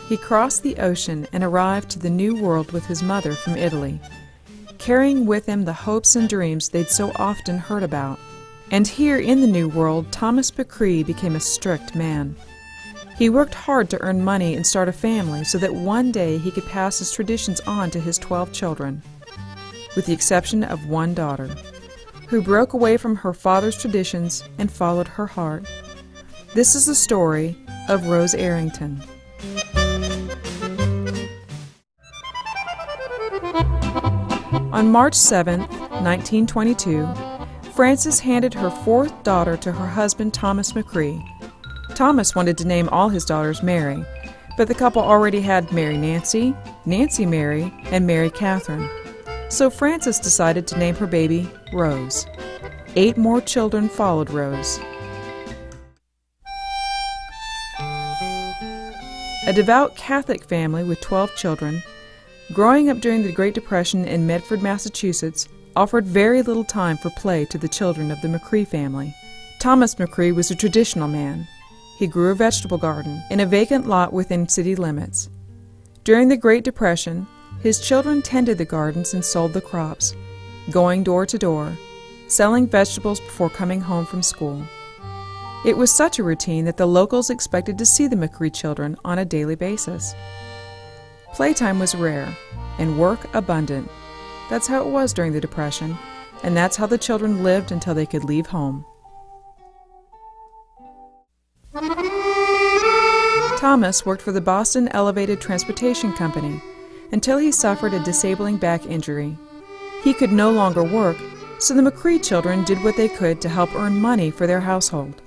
He crossed the ocean and arrived to the New World with his mother from Italy, carrying with him the hopes and dreams they'd so often heard about. And here in the New World, Thomas McCree became a strict man. He worked hard to earn money and start a family so that one day he could pass his traditions on to his 12 children, with the exception of one daughter, who broke away from her father's traditions and followed her heart. This is the story of Rose Arrington. On March 7, 1922, Frances handed her fourth daughter to her husband Thomas McCree. Thomas wanted to name all his daughters Mary, but the couple already had Mary Nancy, Nancy Mary, and Mary Catherine. So Frances decided to name her baby Rose. 8 more children followed Rose. A devout Catholic family with 12 children, growing up during the Great Depression in Medford, Massachusetts, offered very little time for play to the children of the McCree family. Thomas McCree was a traditional man. He grew a vegetable garden in a vacant lot within city limits. During the Great Depression, his children tended the gardens and sold the crops, going door to door, selling vegetables before coming home from school. It was such a routine that the locals expected to see the McCree children on a daily basis. Playtime was rare, and work abundant. That's how it was during the Depression, and that's how the children lived until they could leave home. Thomas worked for the Boston Elevated Transportation Company until he suffered a disabling back injury. He could no longer work, so the McCree children did what they could to help earn money for their household.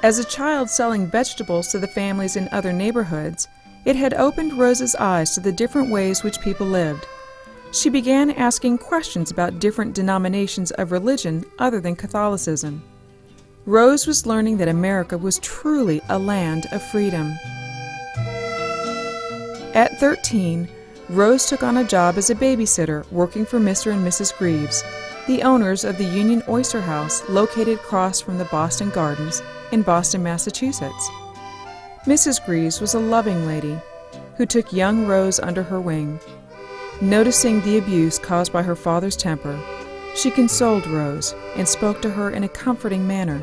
As a child selling vegetables to the families in other neighborhoods, it had opened Rose's eyes to the different ways which people lived. She began asking questions about different denominations of religion other than Catholicism. Rose was learning that America was truly a land of freedom. At 13, Rose took on a job as a babysitter working for Mr. and Mrs. Greaves, the owners of the Union Oyster House located across from the Boston Gardens in Boston, Massachusetts. Mrs. Greaves was a loving lady who took young Rose under her wing. Noticing the abuse caused by her father's temper, she consoled Rose and spoke to her in a comforting manner,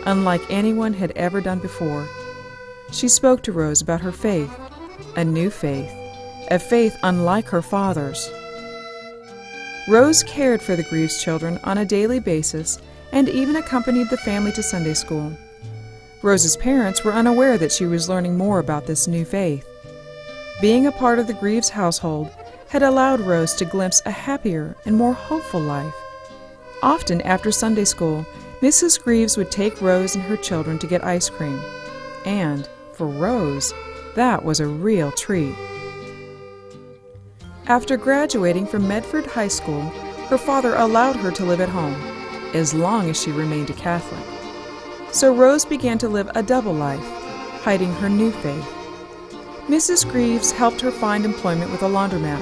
unlike anyone had ever done before. She spoke to Rose about her faith, a new faith, a faith unlike her father's. Rose cared for the Greaves children on a daily basis and even accompanied the family to Sunday school. Rose's parents were unaware that she was learning more about this new faith. Being a part of the Greaves household had allowed Rose to glimpse a happier and more hopeful life. Often after Sunday school, Mrs. Greaves would take Rose and her children to get ice cream. And, for Rose, that was a real treat. After graduating from Medford High School, her father allowed her to live at home, as long as she remained a Catholic. So Rose began to live a double life, hiding her new faith. Mrs. Greaves helped her find employment with a laundromat,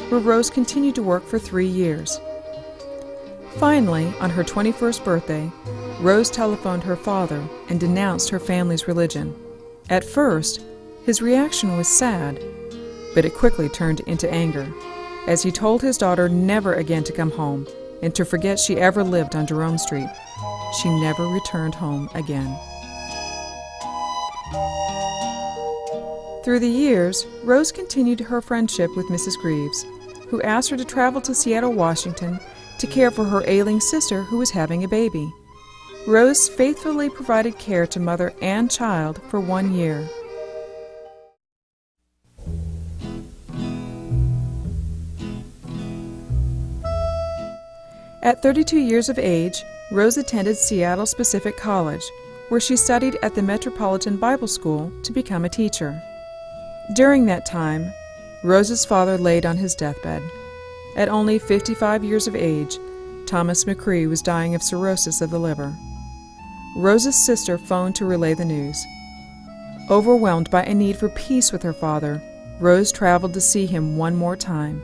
where Rose continued to work for 3 years. Finally, on her 21st birthday, Rose telephoned her father and denounced her family's religion. At first, his reaction was sad, but it quickly turned into anger, as he told his daughter never again to come home and to forget she ever lived on Jerome Street. She never returned home again. Through the years, Rose continued her friendship with Mrs. Greaves, who asked her to travel to Seattle, Washington, to care for her ailing sister who was having a baby. Rose faithfully provided care to mother and child for 1 year. At 32 years of age, Rose attended Seattle Pacific College, where she studied at the Metropolitan Bible School to become a teacher. During that time, Rose's father laid on his deathbed. At only 55 years of age, Thomas McCree was dying of cirrhosis of the liver. Rose's sister phoned to relay the news. Overwhelmed by a need for peace with her father, Rose traveled to see him one more time.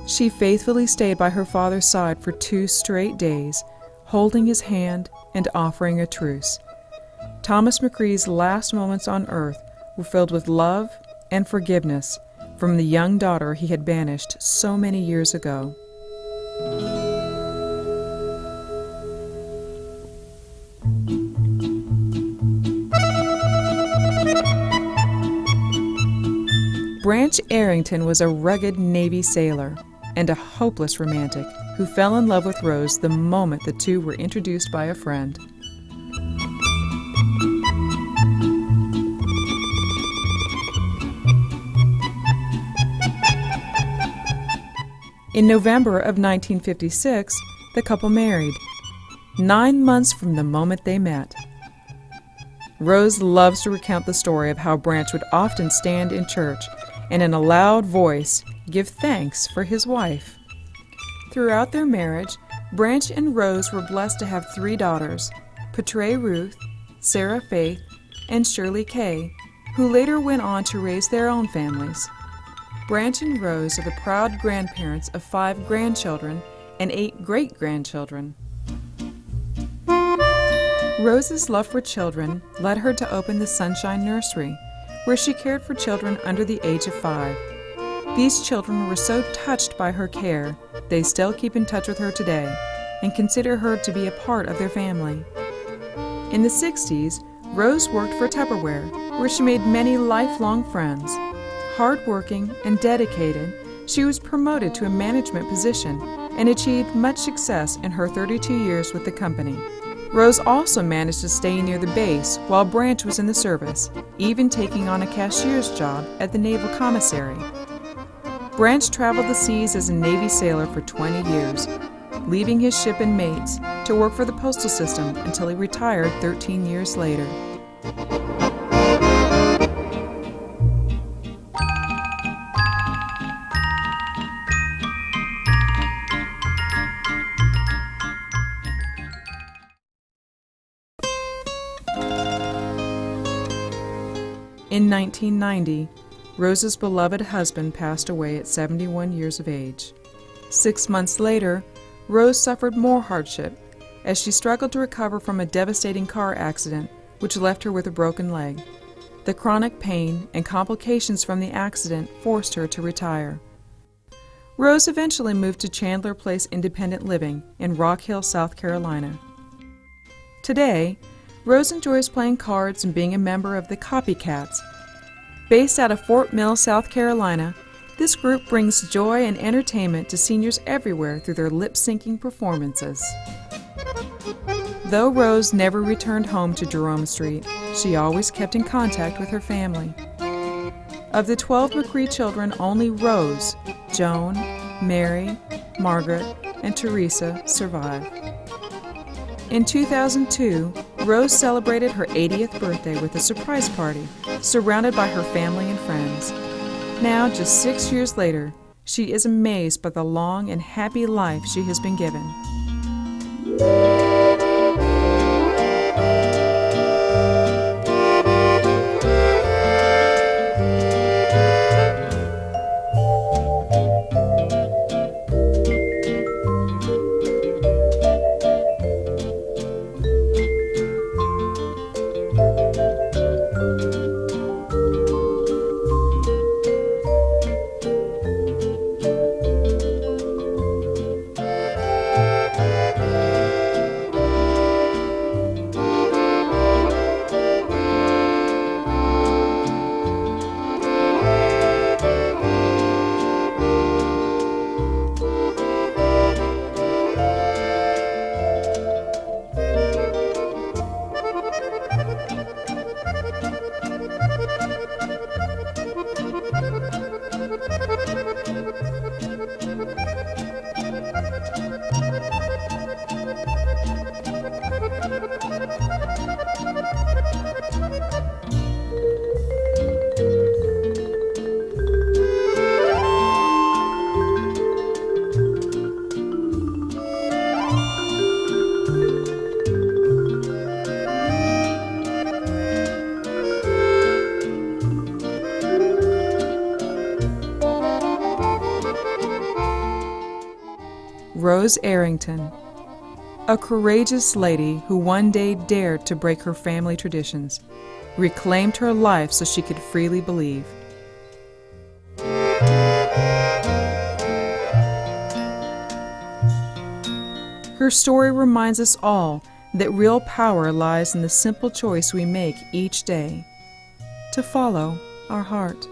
She faithfully stayed by her father's side for 2 straight days, holding his hand and offering a truce. Thomas McCree's last moments on earth were filled with love and forgiveness from the young daughter he had banished so many years ago. Branch Arrington was a rugged Navy sailor and a hopeless romantic who fell in love with Rose the moment the two were introduced by a friend. In November of 1956, the couple married, 9 months from the moment they met. Rose loves to recount the story of how Branch would often stand in church and in a loud voice give thanks for his wife. Throughout their marriage, Branch and Rose were blessed to have 3 daughters, Patrae Ruth, Sarah Faith, and Shirley Kay, who later went on to raise their own families. Branch and Rose are the proud grandparents of 5 grandchildren and 8 great-grandchildren. Rose's love for children led her to open the Sunshine Nursery, where she cared for children under the age of 5. These children were so touched by her care, they still keep in touch with her today and consider her to be a part of their family. In the 60s, Rose worked for Tupperware, where she made many lifelong friends. Hardworking and dedicated, she was promoted to a management position and achieved much success in her 32 years with the company. Rose also managed to stay near the base while Branch was in the service, even taking on a cashier's job at the Naval Commissary. Branch traveled the seas as a Navy sailor for 20 years, leaving his ship and mates to work for the postal system until he retired 13 years later. In 1990, Rose's beloved husband passed away at 71 years of age. 6 months later, Rose suffered more hardship as she struggled to recover from a devastating car accident which left her with a broken leg. The chronic pain and complications from the accident forced her to retire. Rose eventually moved to Chandler Place Independent Living in Rock Hill, South Carolina. Today, Rose enjoys playing cards and being a member of the Copycats. Based out of Fort Mill, South Carolina, this group brings joy and entertainment to seniors everywhere through their lip-syncing performances. Though Rose never returned home to Jerome Street, she always kept in contact with her family. Of the 12 McCree children, only Rose, Joan, Mary, Margaret, and Teresa survive. In 2002, Rose celebrated her 80th birthday with a surprise party, surrounded by her family and friends. Now, just 6 years later, she is amazed by the long and happy life she has been given. Rose Arrington, A courageous lady who one day dared to break her family traditions, reclaimed her life so she could freely believe. Her story reminds us all that real power lies in the simple choice we make each day to follow our heart.